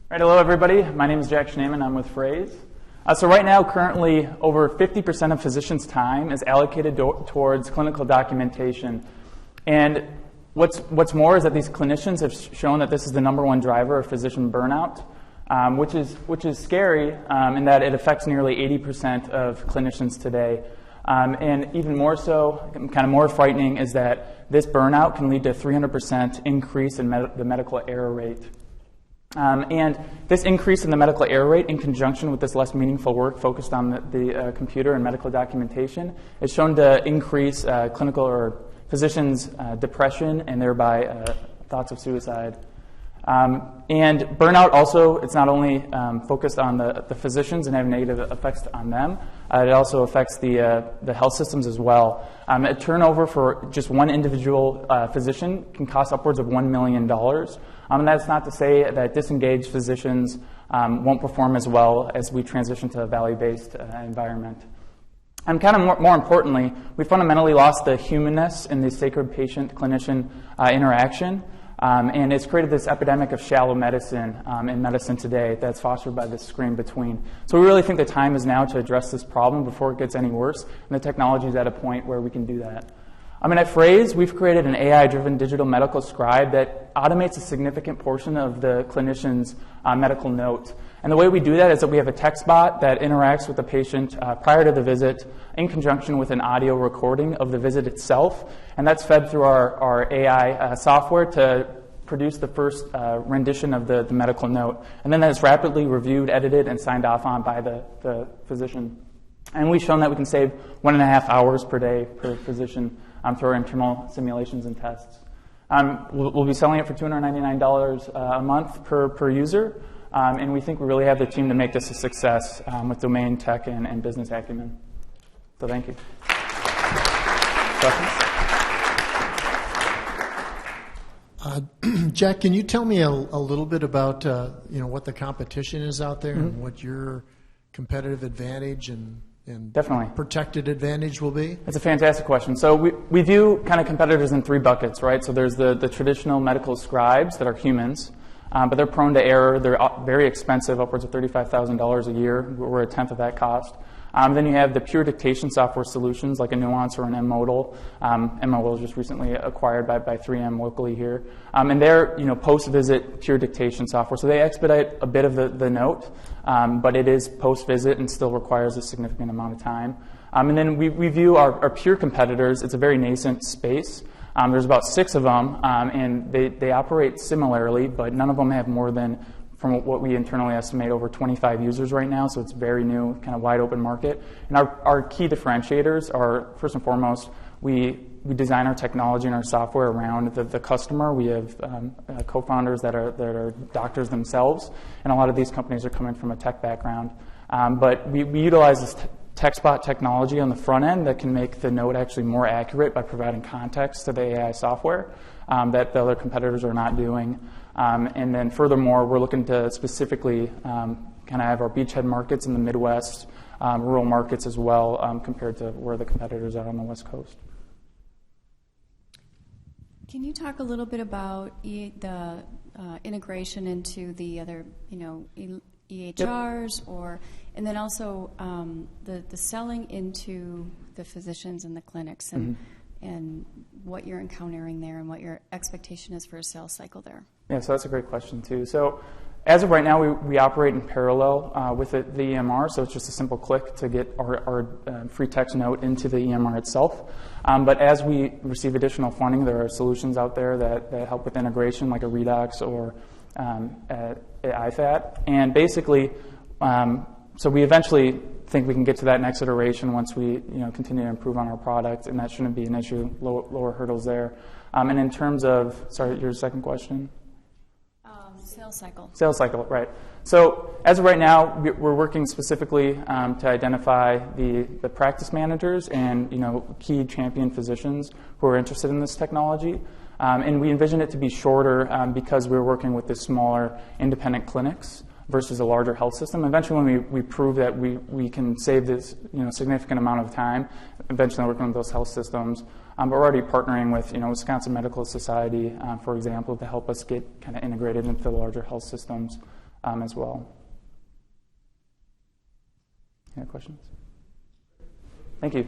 Right, hello everybody. My name is Jack Schneeman. I'm with Phraze. So right now, currently, over 50% of physicians' time is allocated towards clinical documentation. And what's more is that these clinicians have shown that this is the #1 driver of physician burnout, which is scary in that it affects nearly 80% of clinicians today. And even more so, kind of more frightening, is that this burnout can lead to a 300% increase in the medical error rate. And this increase in the medical error rate, in conjunction with this less meaningful work focused on the computer and medical documentation, is shown to increase clinical or physicians' depression and thereby thoughts of suicide. And burnout also, it's not only focused on the physicians and having negative effects on them, it also affects the health systems as well. A turnover for just one individual physician can cost upwards of $1 million. And that's not to say that disengaged physicians won't perform as well as we transition to a value-based environment. And kind of more importantly, we fundamentally lost the humanness in the sacred patient-clinician interaction. And it's created this epidemic of shallow medicine in medicine today that's fostered by this screen between. So we really think the time is now to address this problem before it gets any worse, and the technology is at a point where we can do that. At Phraze, we've created an AI-driven digital medical scribe that automates a significant portion of the clinician's medical note. And the way we do that is that we have a text bot that interacts with the patient prior to the visit in conjunction with an audio recording of the visit itself. And that's fed through our AI software to produce the first rendition of the medical note. And then that is rapidly reviewed, edited, and signed off on by the physician. And we've shown that we can save 1.5 hours per day per physician through our internal simulations and tests. We'll be selling it for $299 a month per user. And we think we really have the team to make this a success with domain tech and business acumen. So thank you. Questions? Jack, can you tell me a little bit about what the competition is out there and what your competitive advantage and Definitely. Protected advantage will be? That's a fantastic question. So we view kind of competitors in 3 buckets, right? So there's the traditional medical scribes that are humans. But they're prone to error. They're very expensive, upwards of $35,000 a year. We're a tenth of that cost. Then you have the pure dictation software solutions like a Nuance or an M-Modal. M-Modal was just recently acquired by 3M locally here. And they're post-visit pure dictation software. So they expedite a bit of the note, but it is post-visit and still requires a significant amount of time. And then we view our pure competitors. It's a very nascent space. There's about 6 of them, and they operate similarly, but none of them have more than, from what we internally estimate, over 25 users right now, so it's very new, kind of wide open market. And our key differentiators are, first and foremost, we design our technology and our software around the customer. We have co-founders that are doctors themselves, and a lot of these companies are coming from a tech background. But we utilize this TextBot technology on the front end that can make the note actually more accurate by providing context to the AI software that the other competitors are not doing. And then furthermore, we're looking to specifically kind of have our beachhead markets in the Midwest, rural markets as well, compared to where the competitors are on the West Coast. Can you talk a little bit about the integration into the other, EHRs, Yep. And then also the selling into the physicians and the clinics and what you're encountering there and what your expectation is for a sales cycle there? Yeah, so that's a great question too. So as of right now, we operate in parallel with the EMR, so it's just a simple click to get our free text note into the EMR itself. But as we receive additional funding, there are solutions out there that help with integration, like a Redox or IFAT. And basically, so we eventually think we can get to that next iteration once we continue to improve on our product, and that shouldn't be an issue, lower hurdles there. And in terms of, sorry, your second question? Sales cycle. Sales cycle, right. So as of right now, we're working specifically to identify the practice managers and key champion physicians who are interested in this technology. And we envision it to be shorter because we're working with the smaller independent clinics versus a larger health system. Eventually, when we prove that we can save this significant amount of time, eventually working with those health systems. But we're already partnering with Wisconsin Medical Society, for example, to help us get kind of integrated into the larger health systems. as well. Any questions? Thank you.